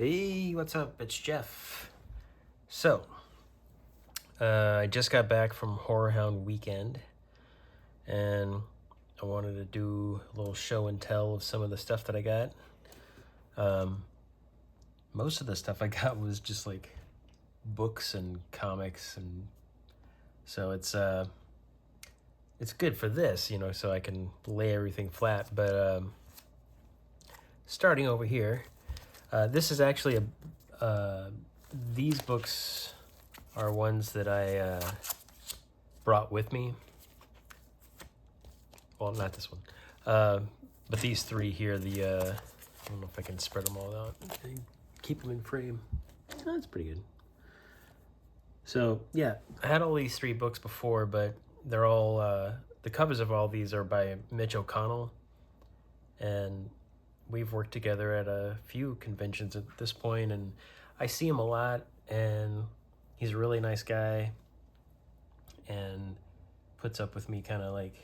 Hey, what's up? It's Jeff. So, I just got back from Horrorhound weekend, and I wanted to do a little show and tell of some of the stuff that I got. Most of the stuff I got was just like books and comics, and so it's good for this, so I can lay everything flat. But starting over here, this is actually these books are ones that I brought with me. Well, not this one, but these three here. I don't know if I can spread them all out and keep them in frame. Oh, that's pretty good. So yeah, I had all these three books before, but they're all the covers of all these are by Mitch O'Connell, and we've worked together at a few conventions at this point, and I see him a lot, and he's a really nice guy and puts up with me kind of like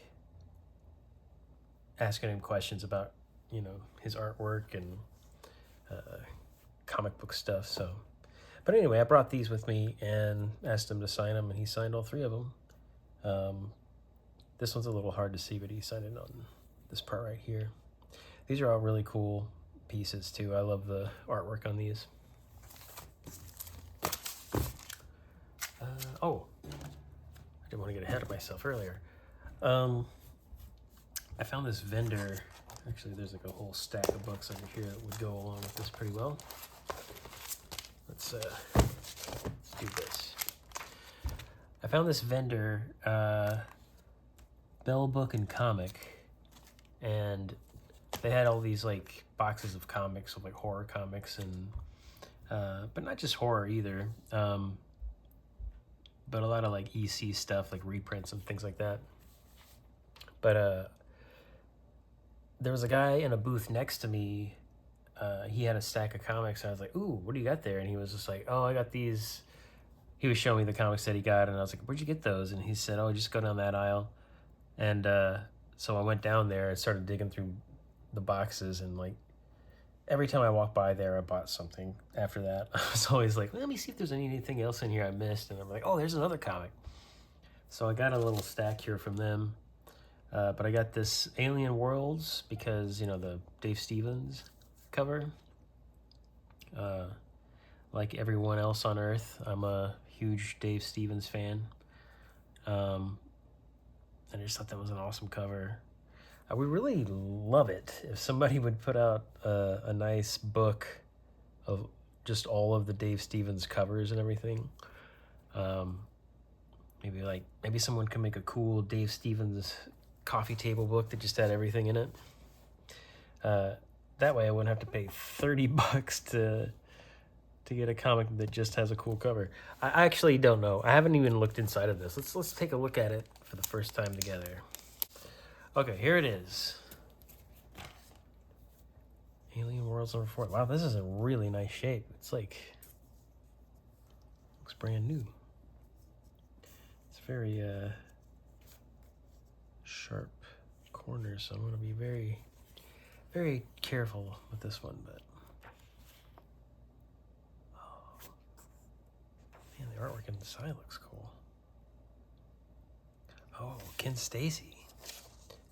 asking him questions about, his artwork and comic book stuff. So, but anyway, I brought these with me and asked him to sign them, and he signed all three of them. This one's a little hard to see, but he signed it on this part right here. These are all really cool pieces too. I love the artwork on these. I didn't want to get ahead of myself earlier. I found this vendor. Actually, there's like a whole stack of books over here that would go along with this pretty well. Let's do this. I found this vendor, Bell Book and Comic, and they had all these like boxes of comics, of like horror comics, and but not just horror either, but a lot of like EC stuff, like reprints and things like that. But there was a guy in a booth next to me. He had a stack of comics, and I was like, "Ooh, what do you got there?" And he was just like, "Oh, I got these." He was showing me the comics that he got, and I was like, "Where'd you get those?" And he said, "Oh, just go down that aisle." And so I went down there and started digging through the boxes, and like every time I walked by there, I bought something. After that, I was always like, let me see if there's anything else in here I missed. And I'm like, oh, there's another comic. So I got a little stack here from them. But I got this Alien Worlds because, the Dave Stevens cover. Like everyone else on Earth, I'm a huge Dave Stevens fan. And I just thought that was an awesome cover. I would really love it if somebody would put out a nice book of just all of the Dave Stevens covers and everything. Maybe someone can make a cool Dave Stevens coffee table book that just had everything in it. That way I wouldn't have to pay $30 to get a comic that just has a cool cover. I actually don't know. I haven't even looked inside of this. Let's take a look at it for the first time together. Okay, here it is. Alien Worlds number 4. Wow, this is in really nice shape. It's like, looks brand new. It's very sharp corners, so I'm going to be very, very careful with this one. But oh, man, the artwork inside looks cool. Oh, Ken Stacy.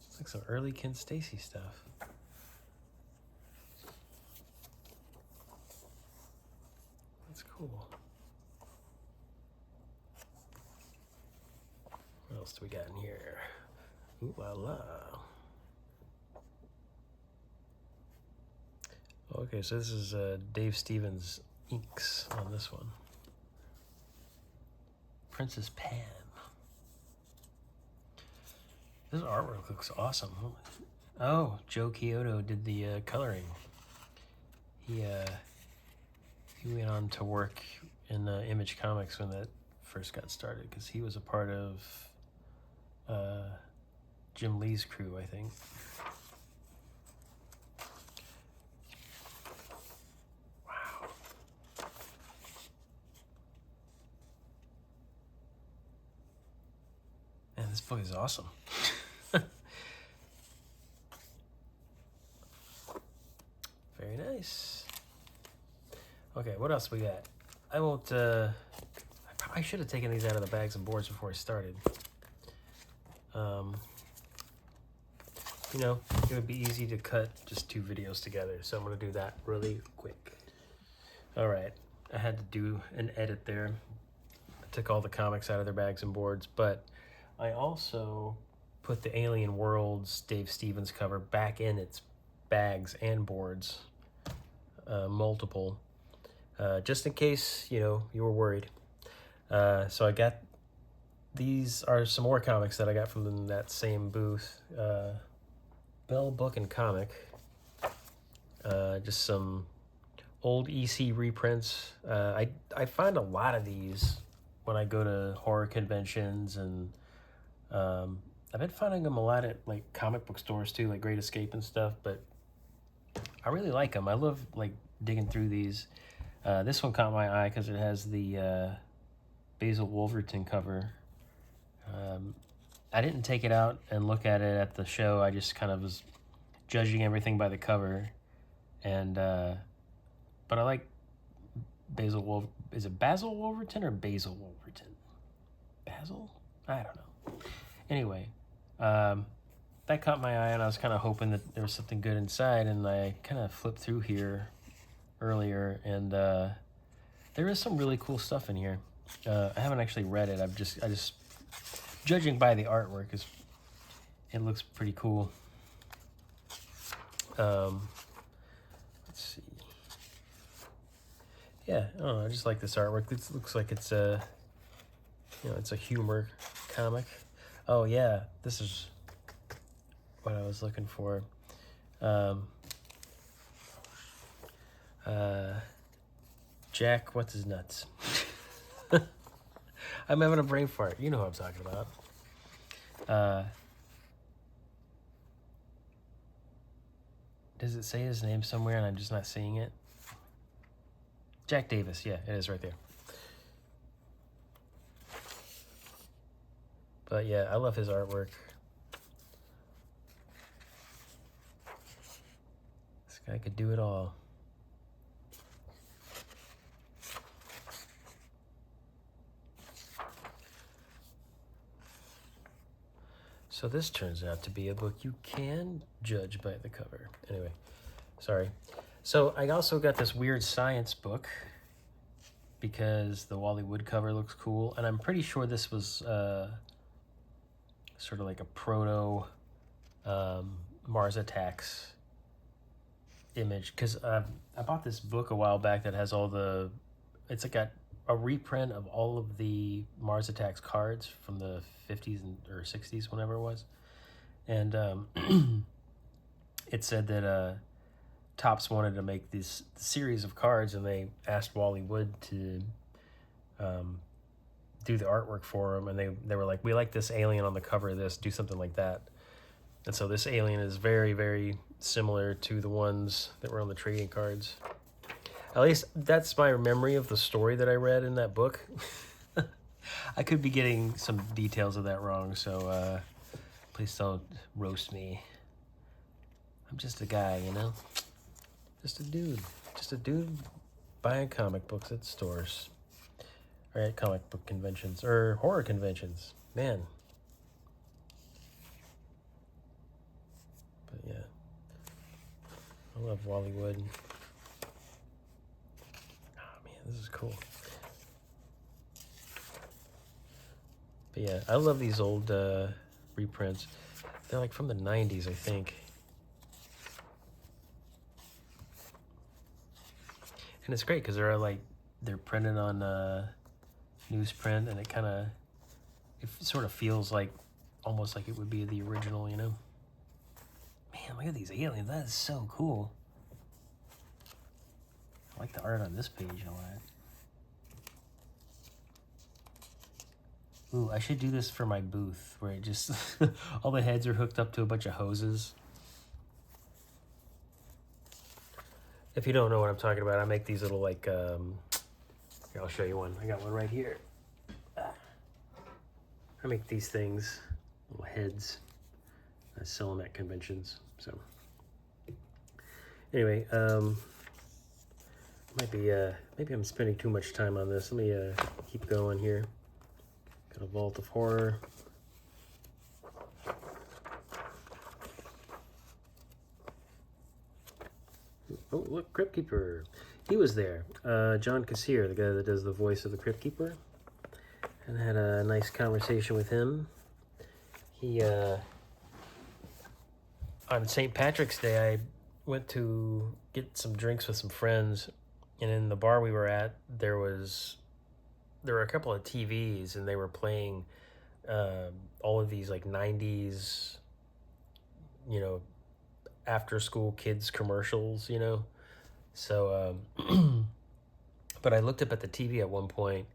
It's like some early Ken Stacy stuff. That's cool. What else do we got in here? Ooh la la. Okay, so this is Dave Stevens inks on this one. Princess Pam. This artwork looks awesome. Oh, Joe Kyoto did the coloring. He went on to work in Image Comics when that first got started, because he was a part of Jim Lee's crew, I think. Wow. Man, this book is awesome. Very nice. Okay, what else we got? I won't, I should have taken these out of the bags and boards before I started. You know, it would be easy to cut just 2 videos together, so I'm going to do that really quick. All right, I had to do an edit there. I took all the comics out of their bags and boards, but I also put the Alien Worlds Dave Stevens cover back in its bags and boards, multiple, just in case, you know, you were worried. So I got, these are some more comics that I got from that same booth. Bell Book and Comic. Just some old EC reprints. I find a lot of these when I go to horror conventions, and I've been finding them a lot at like comic book stores too, like Great Escape and stuff, but I really like them. I love like digging through these. This one caught my eye because it has the Basil Wolverton cover. I didn't take it out and look at it at the show. I just kind of was judging everything by the cover, and but I like Basil is it Basil Wolverton or Basil Wolverton? Basil? I don't know. Anyway, that caught my eye, and I was kind of hoping that there was something good inside, and I kind of flipped through here earlier, and there is some really cool stuff in here. I haven't actually read it. I just judging by the artwork, it looks pretty cool. Let's see. Yeah, I don't know, I just like this artwork. This looks like it's a, you know, it's a humor comic. Oh yeah, this is what I was looking for. Jack, what's his nuts? I'm having a brain fart. You know who I'm talking about. Does it say his name somewhere and I'm just not seeing it? Jack Davis, yeah, it is right there. But yeah, I love his artwork. This guy could do it all. So this turns out to be a book you can judge by the cover. Anyway, sorry. So I also got this weird science book because the Wally Wood cover looks cool, and I'm pretty sure this was sort of like a proto Mars Attacks image, because I bought this book a while back that has all the, it's like got a reprint of all of the Mars Attacks cards from the 50s or 60s, whenever it was, and it said that Topps wanted to make this series of cards, and they asked Wally Wood to do the artwork for them, and they were like, we like this alien on the cover of this, do something like that. And so this alien is very, very similar to the ones that were on the trading cards. At least that's my memory of the story that I read in that book. I could be getting some details of that wrong, so please don't roast me. I'm just a guy, you know? Just a dude. Just a dude buying comic books at stores. Or at comic book conventions. Or horror conventions. Man. But yeah. I love Wally Wood. Oh man, this is cool. But yeah, I love these old reprints. They're like from the 90s, I think. And it's great because they're printed on newsprint, and it sort of feels like almost like it would be the original, you know? Man, look at these aliens. That is so cool. I like the art on this page a lot. Ooh, I should do this for my booth, where it just all the heads are hooked up to a bunch of hoses. If you don't know what I'm talking about, I make these little like, here, I'll show you one. I got one right here. I make these things, little heads. I sell them at conventions. So anyway, maybe I'm spending too much time on this. Let me keep going here. Got a Vault of Horror. Oh, look, Crypt Keeper. He was there. John Kassir, the guy that does the voice of the Crypt Keeper. And I had a nice conversation with him. He, on St. Patrick's Day, I went to get some drinks with some friends. And in the bar we were at, there were a couple of TVs, and they were playing all of these like 90s, you know, after school kids commercials, you know. So but I looked up at the TV at one point,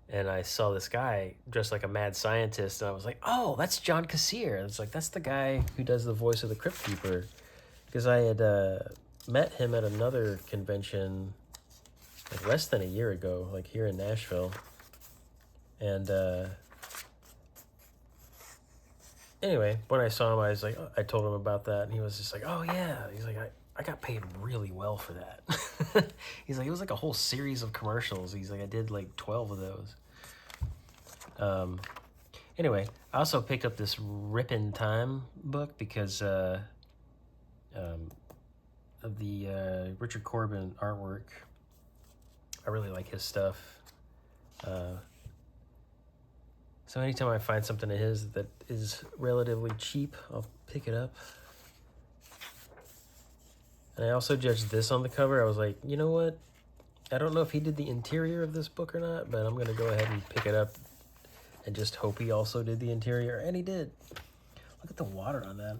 and I saw this guy dressed like a mad scientist, and I was like, oh, that's John Kassir. It's like, that's the guy who does the voice of the Crypt Keeper, because I had met him at another convention like less than a year ago, like here in Nashville. And anyway, when I saw him, I was like, I told him about that, and he was just like, oh yeah. He's like, I got paid really well for that. He's like, it was like a whole series of commercials. He's like, I did like 12 of those. Anyway, I also picked up this Rippin' Time book because of the Richard Corbin artwork. I really like his stuff. So anytime I find something of his that is relatively cheap, I'll pick it up. And I also judged this on the cover. I was like, you know what? I don't know if he did the interior of this book or not, but I'm going to go ahead and pick it up and just hope he also did the interior. And he did. Look at the water on that.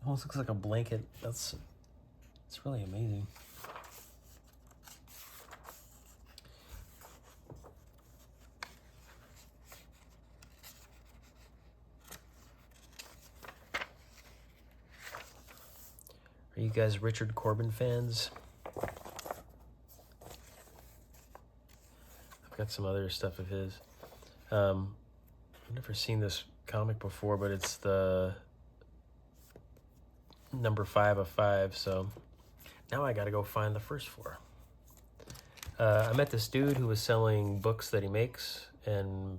Almost looks like a blanket. It's really amazing. Are you guys Richard Corbin fans? I've got some other stuff of his. I've never seen this comic before, but it's the number 5 of 5, so now I gotta go find the first 4. I met this dude who was selling books that he makes, and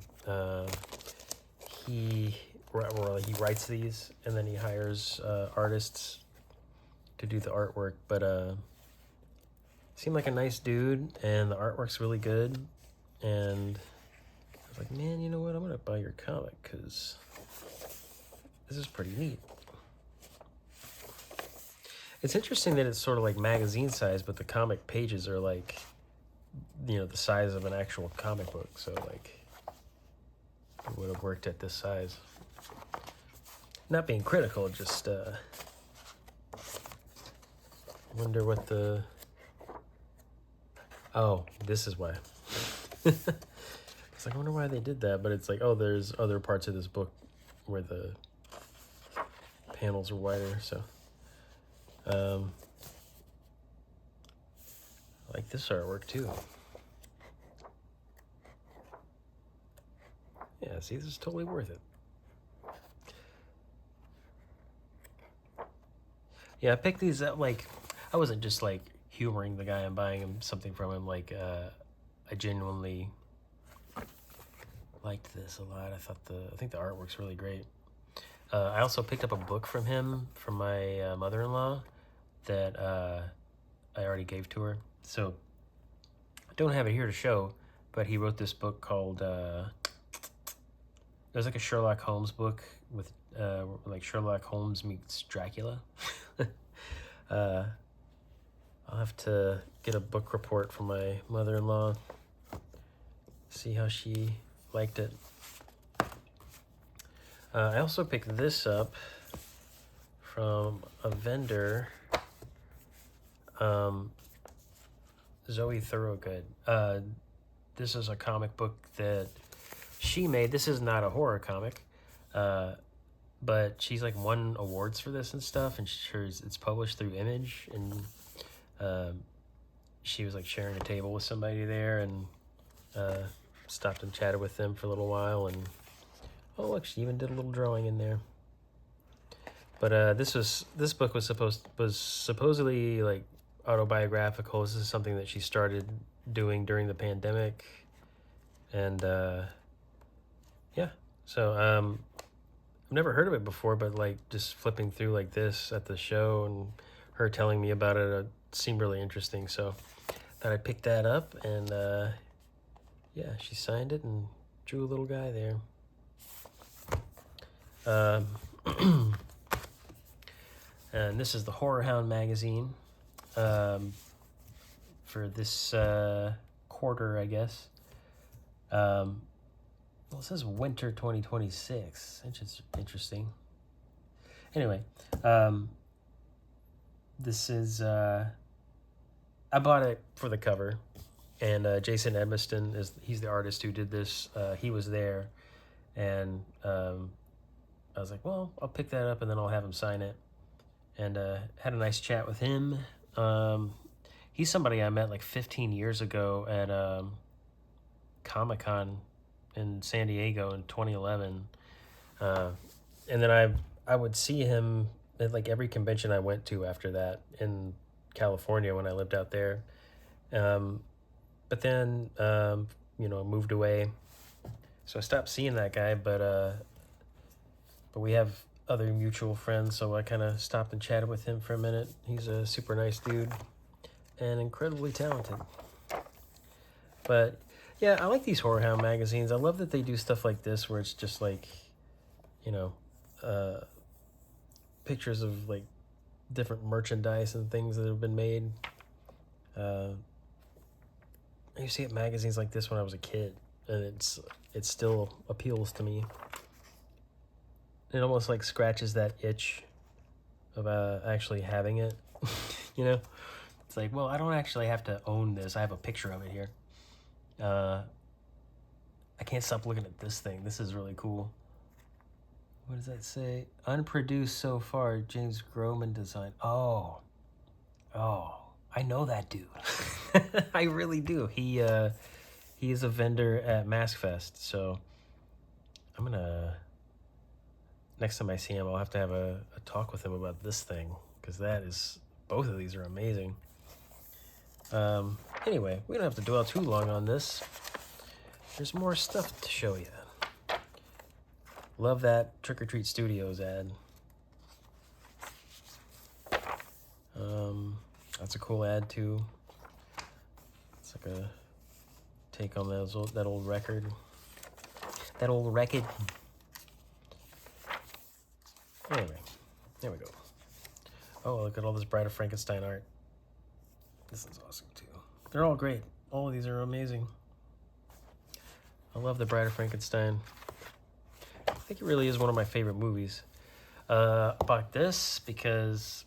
he writes these, and then he hires artists to do the artwork. But seemed like a nice dude, and the artwork's really good. And I was like, man, you know what? I'm gonna buy your comic because this is pretty neat. It's interesting that it's sort of like magazine size, but the comic pages are like, you know, the size of an actual comic book. So like, it would have worked at this size. Not being critical, just wonder what the... Oh, this is why. It's like, I wonder why they did that, but it's like, oh, there's other parts of this book where the panels are wider, so... I like this artwork too. Yeah, see, this is totally worth it. Yeah, I picked these up, like, I wasn't just like humoring the guy and buying him something from him. Like, I genuinely liked this a lot. I think the artwork's really great. I also picked up a book from him from my mother-in-law that I already gave to her. So I don't have it here to show, but he wrote this book called it was like a Sherlock Holmes book with like Sherlock Holmes meets Dracula. I'll have to get a book report from my mother-in-law, see how she liked it. I also picked this up from a vendor, Zoe Thorogood. This is a comic book that she made. This is not a horror comic, but she's like won awards for this and stuff, and it's published through Image, and she was like sharing a table with somebody there, and stopped and chatted with them for a little while, and oh look, she even did a little drawing in there. But this book was supposedly like autobiographical. This is something that she started doing during the pandemic. And yeah, so I've never heard of it before, but like just flipping through like this at the show and her telling me about it, seemed really interesting. So thought I'd pick that up, and yeah, she signed it and drew a little guy there. And this is the Horrorhound magazine for this quarter, I guess. Well, it says winter 2026, which is interesting. Anyway, this is, I bought it for the cover, and Jason Edmiston, he's the artist who did this. He was there, and I was like, well, I'll pick that up, and then I'll have him sign it. And had a nice chat with him. He's somebody I met like 15 years ago at Comic-Con in San Diego in 2011. And then I would see him at like every convention I went to after that in California when I lived out there. But then, you know, moved away. So I stopped seeing that guy, but we have other mutual friends, so I kind of stopped and chatted with him for a minute. He's a super nice dude and incredibly talented. But yeah, I like these Horrorhound magazines. I love that they do stuff like this where it's just like, you know, pictures of like different merchandise and things that have been made. I used to get magazines like this when I was a kid, and it still appeals to me. It almost like scratches that itch of actually having it. You know, it's like, well, I don't actually have to own this. I have a picture of it here. I can't stop looking at this thing. This is really cool. What does that say? Unproduced so far, James Groman design. Oh, I know that dude. I really do. He is a vendor at Mask Fest, so I'm gonna, next time I see him, I'll have to have a talk with him about this thing, because both of these are amazing. Anyway, we don't have to dwell too long on this. There's more stuff to show you. Love that Trick or Treat Studios ad. That's a cool ad too. It's like a take on that old record. That old record. Anyway, there we go. Oh, look at all this Bride of Frankenstein art. This is awesome too. They're all great. All of these are amazing. I love the Bride of Frankenstein. I think it really is one of my favorite movies. I bought this because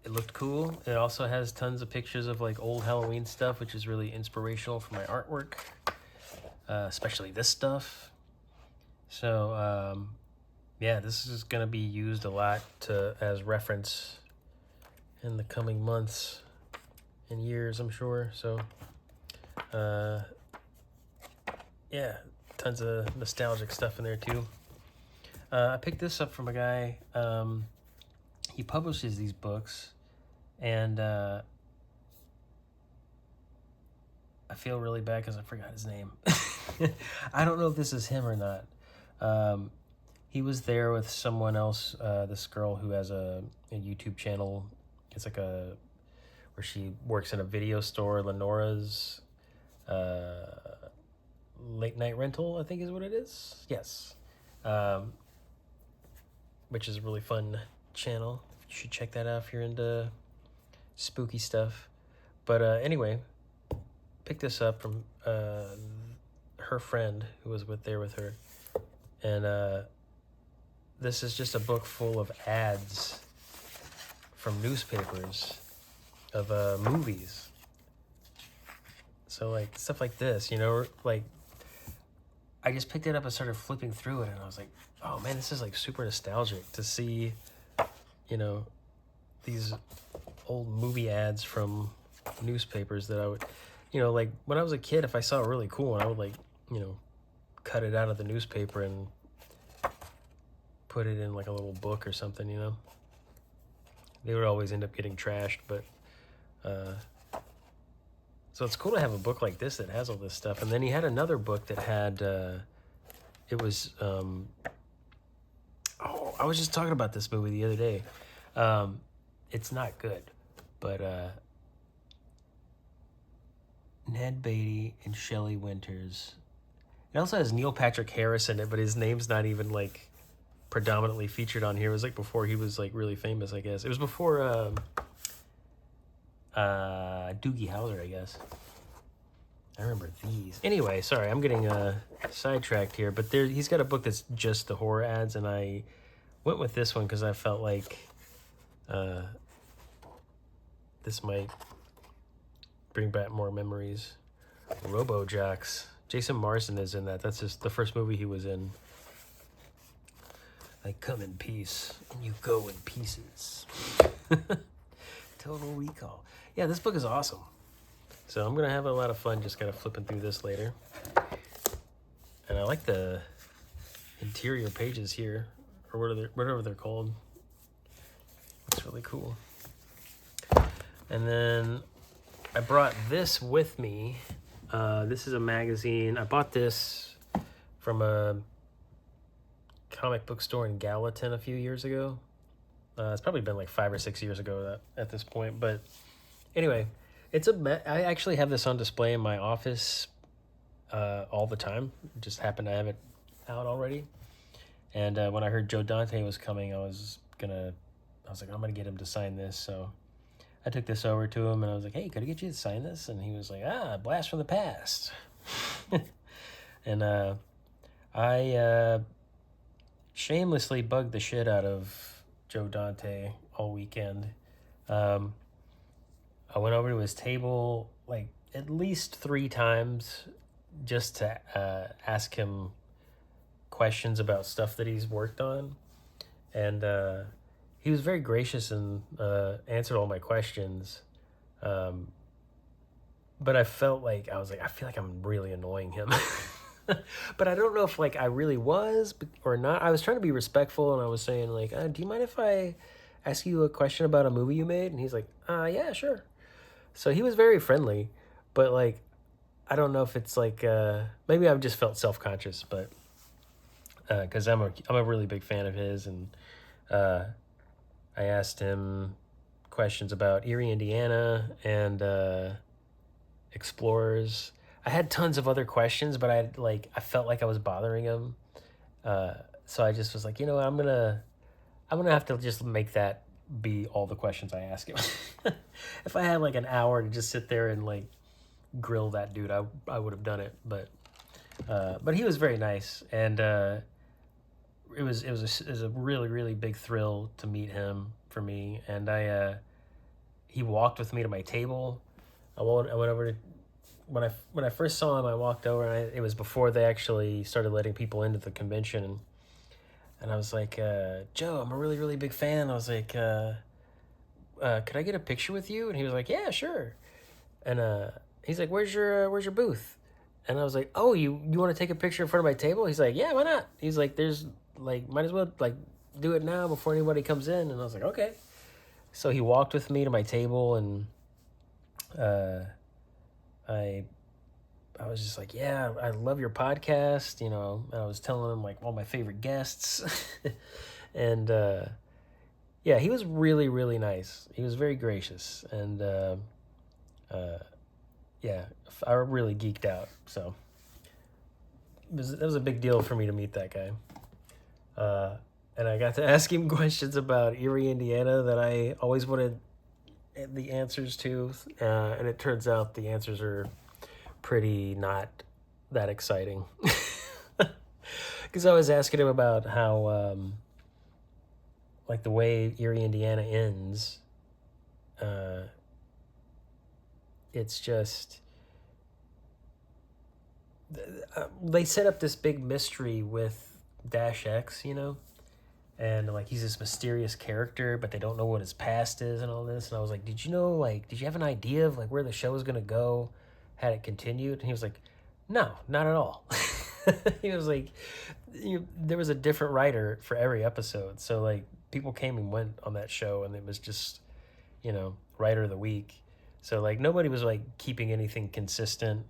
it looked cool. It also has tons of pictures of like old Halloween stuff, which is really inspirational for my artwork, especially this stuff. So yeah, this is gonna be used a lot as reference in the coming months and years, I'm sure. So yeah, tons of nostalgic stuff in there too. I picked this up from a guy. He publishes these books, and I feel really bad because I forgot his name. I don't know if this is him or not. He was there with someone else, this girl who has a YouTube channel. It's like where she works in a video store, Lenora's Late Night Rental, I think is what it is. Yes. Which is a really fun channel. You should check that out if you're into spooky stuff. But anyway, picked this up from her friend who was there with her. And this is just a book full of ads from newspapers of movies. So like stuff like this, you know, like I just picked it up and started flipping through it, and I was like, oh man, this is like super nostalgic to see, you know, these old movie ads from newspapers that I would, you know, like when I was a kid, if I saw a really cool one, I would like, you know, cut it out of the newspaper and put it in like a little book or something, you know. They would always end up getting trashed, but So it's cool to have a book like this that has all this stuff. And then he had another book that had, it was, I was just talking about this movie the other day. It's not good, but Ned Beatty and Shelley Winters. It also has Neil Patrick Harris in it, but his name's not even like predominantly featured on here. It was like before he was like really famous, I guess. It was before Doogie Howser, I guess. I remember these. Anyway, sorry, I'm getting sidetracked here, but he's got a book that's just the horror ads, and I went with this one because I felt like this might bring back more memories. RoboJocks. Jason Marsden is in that. That's just the first movie he was in. I come in peace, and you go in pieces. Total Recall. Yeah, this book is awesome. So I'm going to have a lot of fun just kind of flipping through this later. And I like the interior pages here, or whatever they're called. It's really cool. And then I brought this with me. This is a magazine. I bought this from a comic book store in Gallatin a few years ago. It's probably been like 5 or 6 years ago at this point. But anyway, I actually have this on display in my office all the time. Just happened to have it out already. And when I heard Joe Dante was coming, I was like, I'm gonna get him to sign this. So I took this over to him, and I was like, hey, could I get you to sign this? And he was like, blast from the past. And I shamelessly bugged the shit out of Joe Dante all weekend. I went over to his table like at least 3 times just to ask him questions about stuff that he's worked on. And he was very gracious and answered all my questions. But I felt like, I feel like I'm really annoying him. But I don't know if like I really was or not. I was trying to be respectful, and I was saying like, do you mind if I ask you a question about a movie you made? And he's like, yeah, sure. So he was very friendly, but like, I don't know if it's like, maybe I've just felt self-conscious, but because I'm a really big fan of his, and I asked him questions about Erie, Indiana, and explorers. I had tons of other questions, but I felt like I was bothering him. So I just was like, I'm gonna have to just make that be all the questions I ask him. If I had like an hour to just sit there and like grill that dude, I would have done it. But he was very nice, and it was a really, really big thrill to meet him for me. And he walked with me to my table. I went over to, when I first saw him, I walked over, and it was before they actually started letting people into the convention. And I was like, Joe, I'm a really, really big fan. I was like, could I get a picture with you? And he was like, yeah, sure. And he's like, where's your booth? And I was like, oh, you want to take a picture in front of my table? He's like, yeah, why not? He's like, there's like, might as well like do it now before anybody comes in. And I was like, okay. So he walked with me to my table, and I was just like, yeah, I love your podcast, and I was telling him like all my favorite guests. And yeah, he was really, really nice. He was very gracious, and yeah, I really geeked out. So that was a big deal for me to meet that guy. And I got to ask him questions about Erie, Indiana that I always wanted the answers to. And it turns out the answers are pretty not that exciting. Because I was asking him about how, like the way Erie, Indiana ends, it's just, they set up this big mystery with Dash X, and like he's this mysterious character, but they don't know what his past is and all this. And I was like, did you have an idea of like where the show was gonna go had it continued? And he was like, no, not at all. He was like, there was a different writer for every episode, so like people came and went on that show, and it was just, writer of the week. So like nobody was like keeping anything consistent.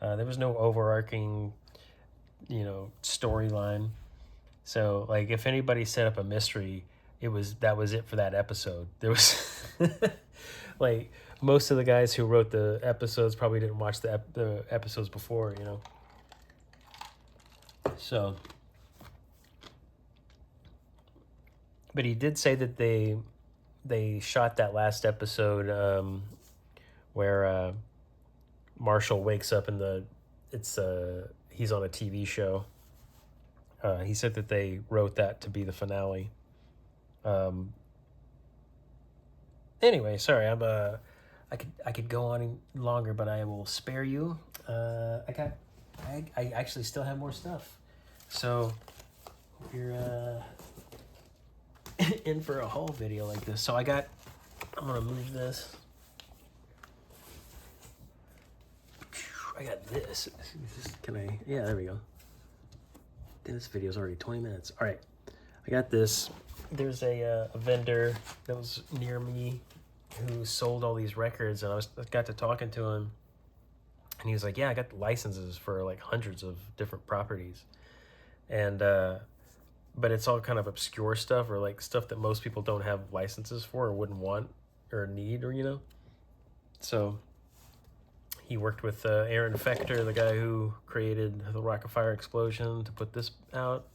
There was no overarching, storyline. So like if anybody set up a mystery, that was it for that episode. There was like most of the guys who wrote the episodes probably didn't watch the episodes before, So, but he did say that they shot that last episode where Marshall wakes up he's on a TV show. He said that they wrote that to be the finale. Anyway, sorry, I could go on longer, but I will spare you. I actually still have more stuff, so you're in for a haul video like this. So I'm gonna move this. I got this. Yeah, there we go. This video's already 20 minutes. All right, I got this. There's a vendor that was near me who sold all these records, and I got to talking to him, and he was like, yeah, I got licenses for like hundreds of different properties, and but it's all kind of obscure stuff, or like stuff that most people don't have licenses for or wouldn't want or need, or so he worked with Aaron Fector, the guy who created the Rock of Fire Explosion, to put this out.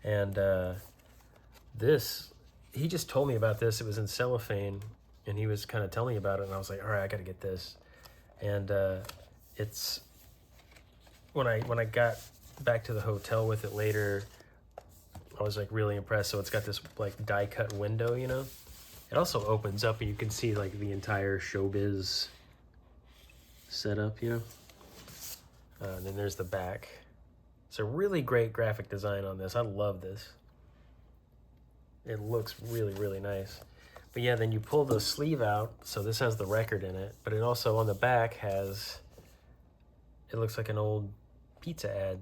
And he just told me about this. It was in cellophane, and he was kind of telling me about it, and I was like, all right, I got to get this. And it's when I got back to the hotel with it later, I was like really impressed. So it's got this like die cut window, It also opens up, and you can see like the entire showbiz setup, and then there's the back. It's a really great graphic design on this. I love this. It looks really, really nice. But yeah, then you pull the sleeve out, so this has the record in it, but it also on the back it looks like an old pizza ad.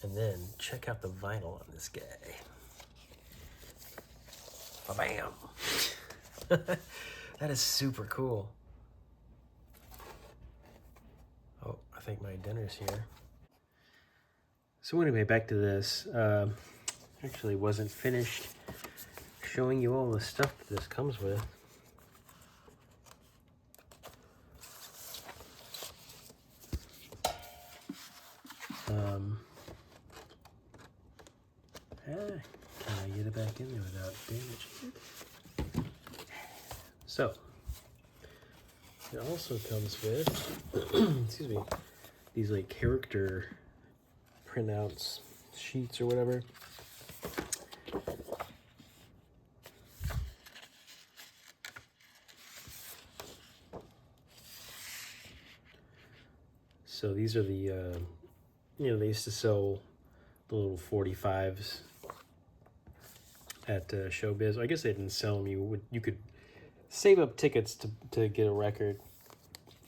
And then check out the vinyl on this guy. Ba-bam! That is super cool. Oh, I think my dinner's here. So anyway, back to this. Actually wasn't finished showing you all the stuff that this comes with. Can I get it back in there without damaging it? So, it also comes with, excuse me, these like character printouts, sheets or whatever. So these are the, they used to sell the little 45s at Showbiz. I guess they didn't sell them. You could save up tickets to get a record,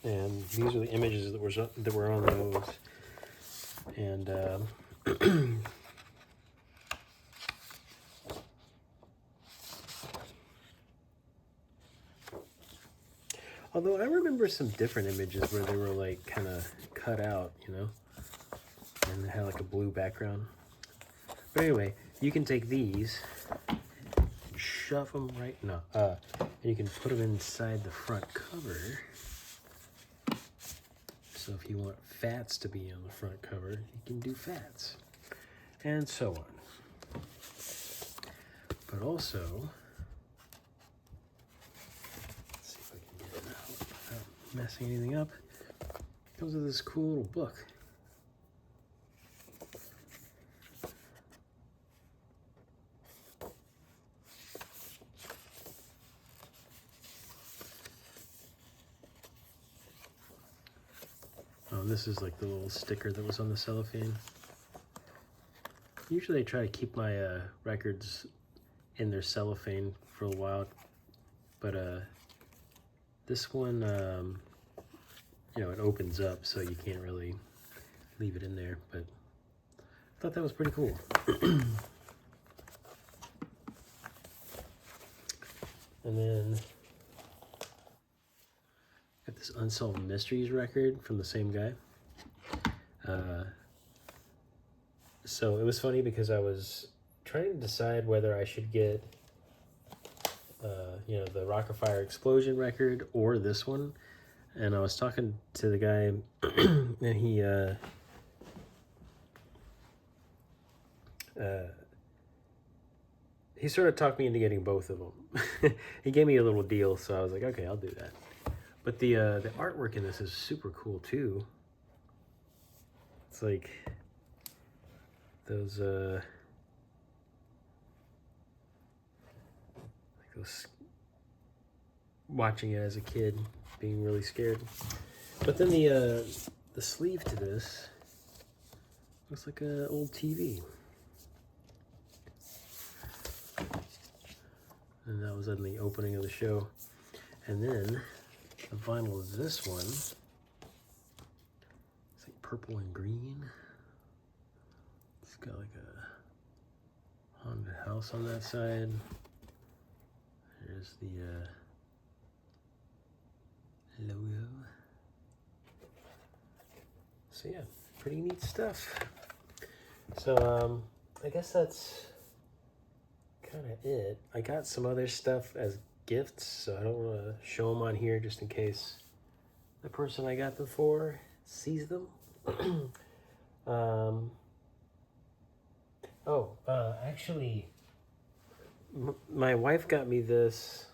and these are the images that were on those. And although I remember some different images where they were like kind of cut out, and they had like a blue background. But anyway, you can take these, shove them and you can put them inside the front cover. So if you want Fats to be on the front cover, you can do Fats, and so on. But also, let's see if I can get it out without messing anything up. It comes with this cool little book. This is like the little sticker that was on the cellophane. Usually I try to keep my records in their cellophane for a while, but this one, it opens up, so you can't really leave it in there, but I thought that was pretty cool. And then got this Unsolved Mysteries record from the same guy. So it was funny because I was trying to decide whether I should get, the Rock of Fire Explosion record or this one. And I was talking to the guy, and he sort of talked me into getting both of them. He gave me a little deal, so I was like, okay, I'll do that. But the artwork in this is super cool too. It's like those watching it as a kid, being really scared. But then the sleeve to this looks like an old TV. And that was in the opening of the show. And then the vinyl is this one. It's like purple and green. It's got like a haunted house on that side. There's the logo. So yeah, pretty neat stuff. So I guess that's kind of it. I got some other stuff as gifts, so I don't want to show them on here just in case the person I got them for sees them. Actually, my wife got me this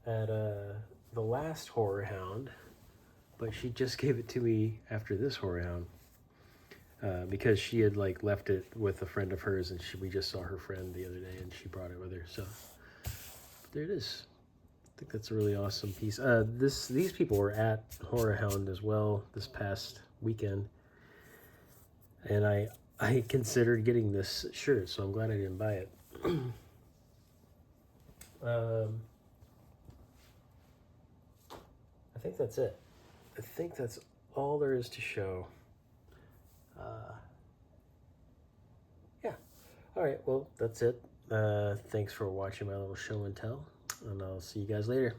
at the last Horrorhound, but she just gave it to me after this Horrorhound because she had like left it with a friend of hers, and we just saw her friend the other day, and she brought it with her. So there it is. I think that's a really awesome piece. These people were at Horrorhound as well this past weekend, and I considered getting this shirt, so I'm glad I didn't buy it. I think that's it. I think that's all there is to show. Yeah. All right, well, that's it. Thanks for watching my little show and tell, and I'll see you guys later.